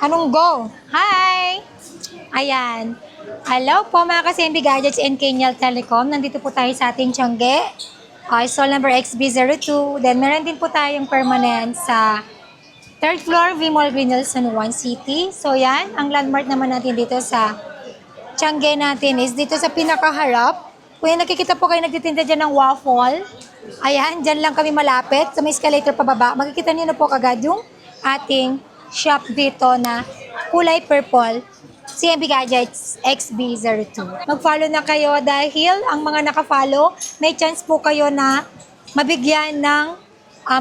Anong go? Hi! Ayan. Hello po mga ka-CMB Gadgets and Kenyal Telecom. Nandito po tayo sa ating Tiangge. Stall number XB02. Then meron din po tayong permanent sa third floor, V-Mall Green Hills, San Juan City. So yan, ang landmark naman natin dito sa Tiangge natin is dito sa pinakaharap. Kung yung nakikita po kayo nagtitinda dyan ng waffle, ayan, dyan lang kami malapit sa may escalator pababa. Makikita niyo na po kagad yung ating shop dito na kulay purple, CMB Gadgets XB02. Mag-follow na kayo dahil ang mga naka-follow, may chance po kayo na mabigyan ng,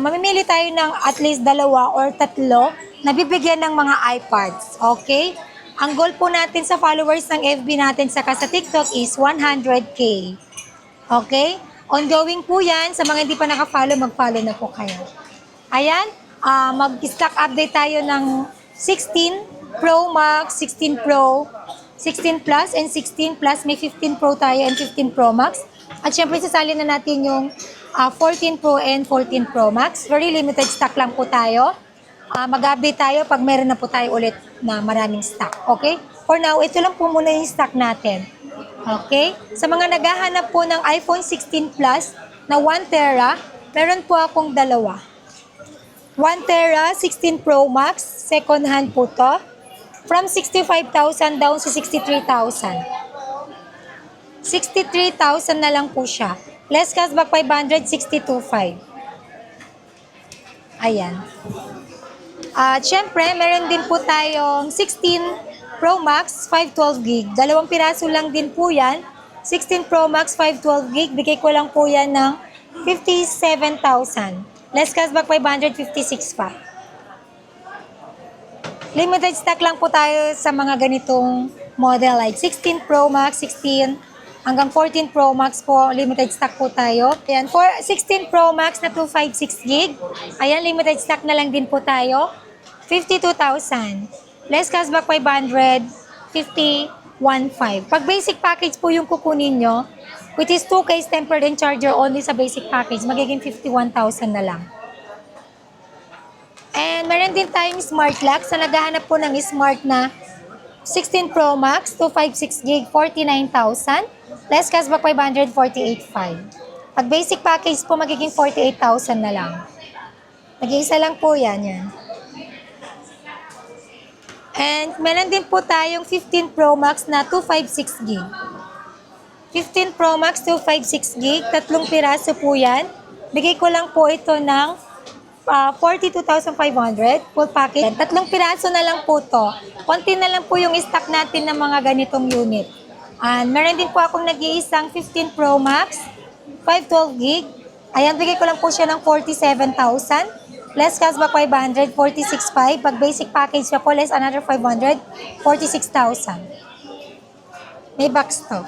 mamimili tayo ng at least 2 or 3 na bibigyan ng mga iPads. Okay? Ang goal po natin sa followers ng FB natin saka sa TikTok is 100K. Okay? Ongoing po yan. Sa mga hindi pa naka-follow, mag-follow na po kayo. Ayan, mag-stock update tayo ng 16 Pro Max, 16 Pro, 16 Plus, and 16 Plus. May 15 Pro tayo and 15 Pro Max. At syempre, sasali na natin yung 14 Pro and 14 Pro Max. Very limited stock lang po tayo. Mag-update tayo pag meron na po tayo ulit na maraming stock. Okay? For now, ito lang po muna yung stock natin. Okay? Sa mga naghahanap po ng iPhone 16 Plus na 1 tera, meron po akong 2. 1 tera, 16 Pro Max, second hand po to. From 65,000 down to 63,000. 63,000 na lang po siya. Less cashback 500, 62,500. Ayan. At syempre, meron din po tayong 16 Pro Max, 512 gig. 2 piraso lang din po yan. 16 Pro Max, 512 gig. Bigay ko lang po yan ng 57,000. Less cashback 500, 56,500. Limited stock lang po tayo sa mga ganitong model like 16 Pro Max, 16 hanggang 14 Pro Max po, limited stock po tayo. Ayan, for 16 Pro Max na 256 gig, ayan, limited stock na lang din po tayo. 52,000. Less cashback 500, 51,500. Pag basic package po yung kukunin nyo, which is 2 case tempered and charger only sa basic package, magiging 51,000 na lang. And meron din tayong smart lock. Sa naghahanap po ng smart na 16 Pro Max, 256 gig, 49,000. Less cashback 500, 48,500. Pag basic package po, magiging 48,000 na lang. Nag-iisa lang po yan. And meron din po tayong 15 Pro Max na 256 gig. 15 Pro Max 256 gig, 3 piraso po yan. Bigay ko lang po ito ng 42,500 full package. 3 piraso na lang po to. Konti na lang po yung stock natin ng mga ganitong unit. And meron din po akong nag-iisang 15 Pro Max 512 gig. Ayan, bigay ko lang po siya ng 47,000. Less cashback 500, 46,500. Pag basic package pa po, less another 500, 46,000. May box to.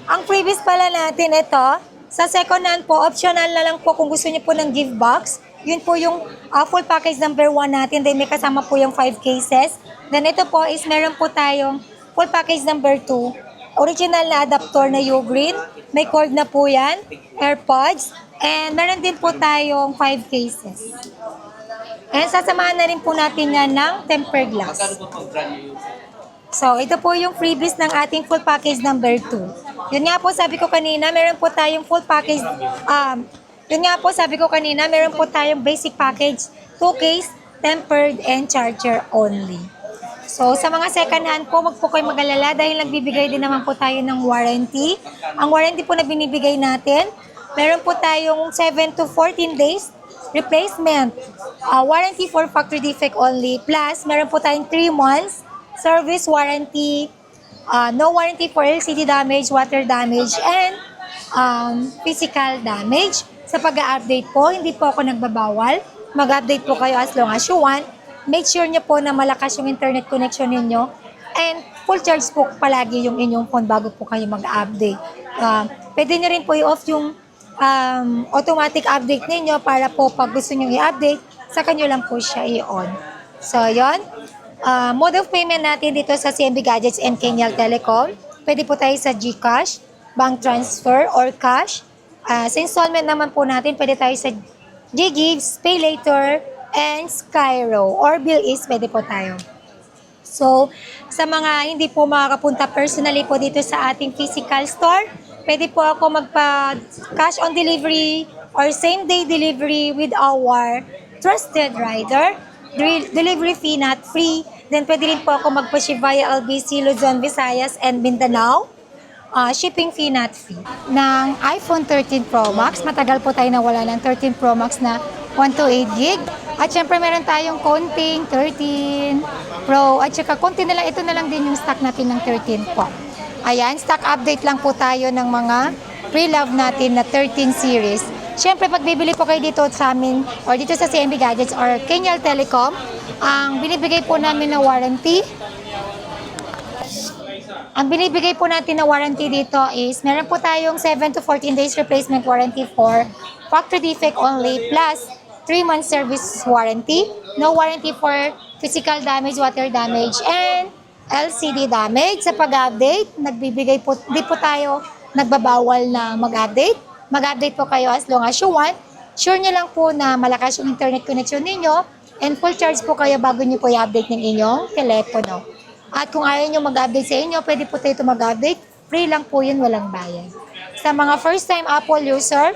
Ang previous pala natin ito, sa second hand po, optional na lang po kung gusto niyo po ng gift box. Yun po yung full package number 1 natin. Then may kasama po yung 5 cases. Then ito po is meron po tayong full package number 2. Original na adapter na U-Green. May cord na po yan. AirPods. And meron din po tayong 5 cases. And sasamahan na rin po natin yan ng tempered glass. So, ito po yung freebies ng ating full package number 2. Yun nga po, sabi ko kanina, meron po tayong full package, meron po tayong basic package, 2 case, tempered, and charger only. So, sa mga second hand po, wag po kayo mag-alala dahil nagbibigay din naman po tayo ng warranty. Ang warranty po na binibigay natin, meron po tayong 7 to 14 days replacement. Warranty for factory defect only. Plus, meron po tayong 3 months service warranty, no warranty for LCD damage, water damage, and physical damage. Sa pag-update po, hindi po ako nagbabawal. Mag-update po kayo as long as you want. Make sure nyo po na malakas yung internet connection ninyo. And full charge po palagi yung inyong phone bago po kayo mag-update. Pwede nyo rin po i-off yung automatic update ninyo para po pag gusto nyo i-update, sa kanyo lang po siya i-on. So, yon. Mode of payment natin dito sa CMB Gadgets and Kenyal Telecom. Pwede po tayo sa GCash, bank transfer, or cash. Sa installment naman po natin, pwede tayo sa GGives, Pay Later, and Skyro or Bill East, pwede po tayo. So, sa mga hindi po makakapunta personally po dito sa ating physical store, pwede po ako magpa-cash on delivery or same-day delivery with our trusted rider. Delivery fee not free. Then, pwede rin po ako magpa-ship via LBC, Luzon, Visayas, and Mindanao. Shipping fee not free. Ng iPhone 13 Pro Max, matagal po tayo nawala ng 13 Pro Max na 128 gig. At syempre meron tayong konting 13 Pro. At saka konti na lang, ito na lang din yung stock natin ng 13 po. Ayan, stock update lang po tayo ng mga pre-love natin na 13 series. Syempre, pag bibili po kayo dito sa amin or dito sa CMB Gadgets or Kenyal Telecom, ang binibigay po namin na warranty, dito is, meron po tayong 7 to 14 days replacement warranty for factory defect only, plus 3 months service warranty. No warranty for physical damage, water damage, and LCD damage. Sa pag-update, di po tayo nagbabawal na mag-update. Mag-update po kayo as long as you want. Sure nyo lang po na malakas yung internet connection ninyo and full charge po kayo bago nyo po i-update ng inyong telepono. At kung ayaw nyo mag-update sa inyo, pwede po tayo mag-update. Free lang po yun, walang bayad. Sa mga first-time Apple user,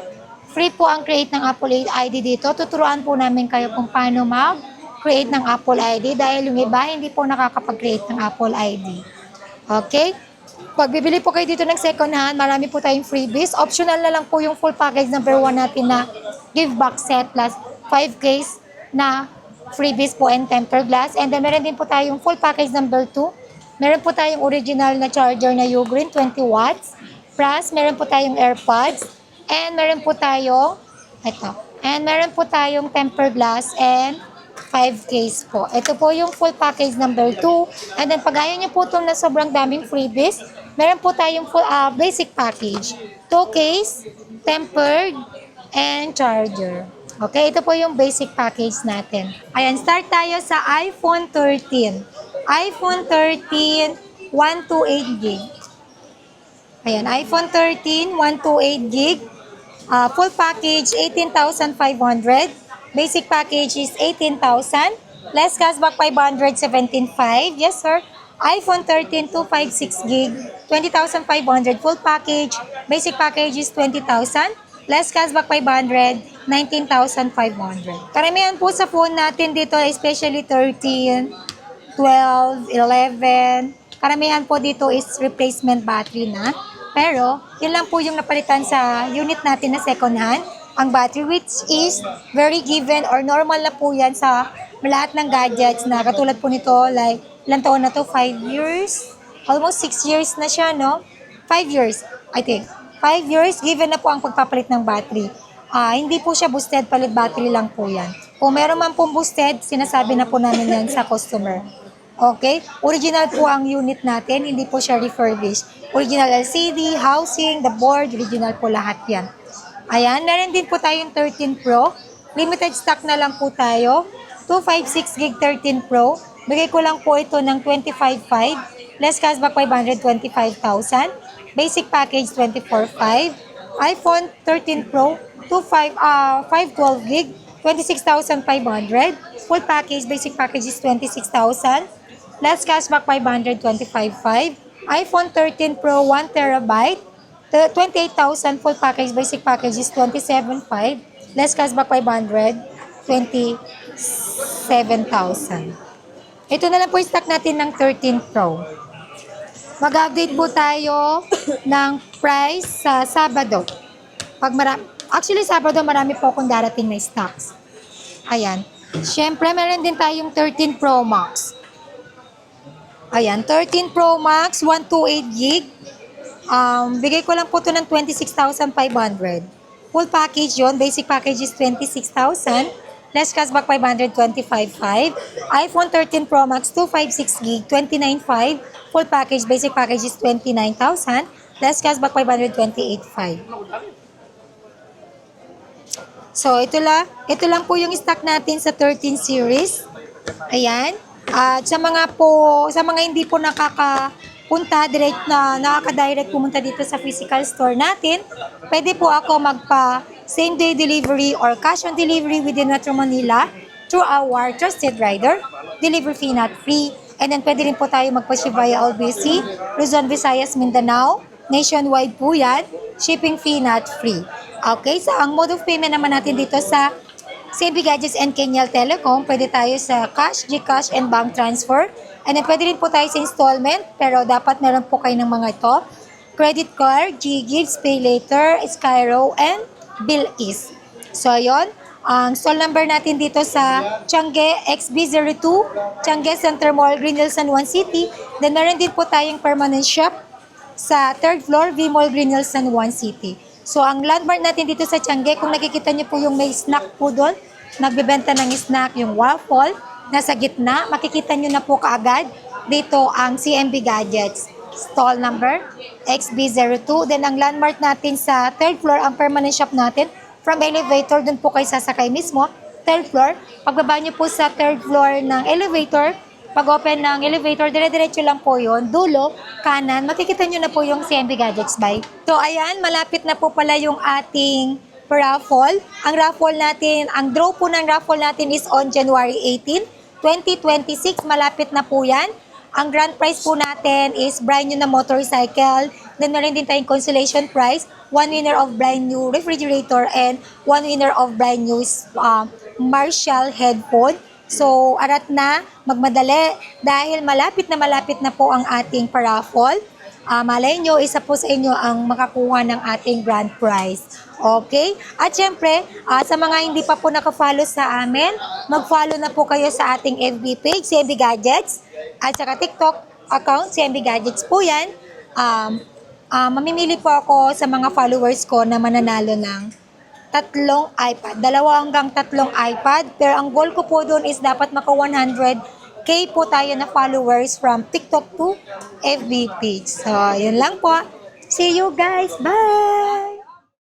free po ang create ng Apple ID dito. Tuturuan po namin kayo kung paano mag-create ng Apple ID dahil yung iba hindi po nakakapag-create ng Apple ID. Okay? Pag bibili po kayo dito ng second hand, marami po tayong freebies. Optional na lang po yung full package number 1 natin na give back set plus 5 case na freebies po and tempered glass. And then meron din po tayong full package number 2. Meron po tayong original na charger na Ugreen 20 watts. Plus, meron po tayong AirPods. And meron po tayong, tempered glass and 5 case po. Ito po yung full package number 2. And then pag ayaw nyo po itong na sobrang daming freebies, meron po tayong full basic package. 2 case, tempered, and charger. Okay, ito po yung basic package natin. Ayan, start tayo sa iPhone 13. iPhone 13, 128 gig. Ayan, iPhone 13, 128 gig. Full package, 18,500. Basic package is 18,000. Less cashback, 517.5. Yes, sir. iPhone 13, 256 gig, 20,500. Full package, basic package is 20,000. Less cashback 500, 19,500. Karamihan po sa phone natin dito, especially 13, 12, 11. Karamihan po dito is replacement battery na. Pero, yun lang po yung napalitan sa unit natin na second hand. Ang battery, which is very given or normal na po yan sa lahat ng gadgets na katulad po nito, like, ilang taon na to? 5 years? Almost 6 years na siya, no? 5 years, I think. 5 years, given na po ang pagpapalit ng battery. Hindi po siya boosted, palit battery lang po yan. Kung meron man pong boosted, sinasabi na po namin yan sa customer. Okay? Original po ang unit natin, hindi po siya refurbished. Original LCD, housing, the board, original po lahat yan. Ayan, meron din po tayong 13 Pro. Limited stock na lang po tayo. 256 gig 13 Pro. Bigay ko lang po ito ng 25,500. Less cashback 525,000. Basic package 24,500. iPhone 13 Pro 512 gig 26,500. Full package, basic package is 26,000. Less cashback 525,500. iPhone 13 Pro 1 terabyte 28,000. Full package, basic package is 27,500. Less cashback 500, 27,000. Ito na lang po yung stock natin ng 13 Pro. Mag-update po tayo ng price sa Sabado. Actually, Sabado marami po akong darating na stocks. Ayan. Siyempre, meron din tayong 13 Pro Max. Ayan, 13 Pro Max, 128 gig. Bigay ko lang po ito ng 26,500. Full package yon. Basic package is 26,000. Less cashback 525,500. iPhone 13 Pro Max 256 gig 29,500. Full package, basic package is 29,000. Less cashback 528,500. So, ito lang po yung stock natin sa 13 series. Ayan. At sa mga hindi po nakakapunta nakaka-direct pumunta dito sa physical store natin, pwede po ako magpa same day delivery or cash on delivery within Metro Manila through our trusted rider. Delivery fee not free. And then pwede rin po tayo magpa-ship via LBC, Luzon, Visayas, Mindanao. Nationwide po yan. Shipping fee not free. Okay, so ang mode of payment naman natin dito sa CB Gadgets and Kenyal Telecom, pwede tayo sa cash, GCash, and bank transfer. And then pwede rin po tayo sa installment, pero dapat meron po kayo ng mga ito. Credit card, GGives, Pay Later, Skyro, and BillEase. So, yon. Ang stall number natin dito sa Tiangge XB02, Tiangge Center Mall, Greenhill, San Juan City. Then meron din po tayong permanent shop sa 3rd floor, V-Mall, Greenhill, San Juan City. So, ang landmark natin dito sa Tiangge, kung nakikita niyo po yung may snack po doon, nagbebenta ng snack, yung waffle, nasa gitna, makikita niyo na po kaagad. Dito ang CMB Gadgets, stall number XB02. Then, ang landmark natin sa 3rd floor, ang permanent shop natin, from elevator, doon po kayo sasakay mismo, 3rd floor. Pagbaba niyo po sa 3rd floor ng elevator, pag open ng elevator, dire-diretso lang po yun. Dulo, kanan, makikita nyo na po yung CMB Gadgets by. So, ayan, malapit na po pala yung ating raffle. Ang raffle natin, ang draw po ng raffle natin is on January 18, 2026. Malapit na po yan. Ang grand prize po natin is brand new na motorcycle. Then, meron din tayong consolation prize. One winner of brand new refrigerator and one winner of brand new Marshall headphone. So, arat na, magmadali dahil malapit na po ang ating paraffle. Malay nyo, isa po sa inyo ang makakuha ng ating grand prize. Okay? At syempre, sa mga hindi pa po nakafollow sa amin, mag-follow na po kayo sa ating FB page, CMB Gadgets, at saka TikTok account, CMB Gadgets po yan. Mamimili po ako sa mga followers ko na mananalo ng 3 iPad. 2 hanggang 3 iPad. Pero ang goal ko po doon is dapat maka 100K po tayo na followers from TikTok to FB page. So, yun lang po. See you guys. Bye!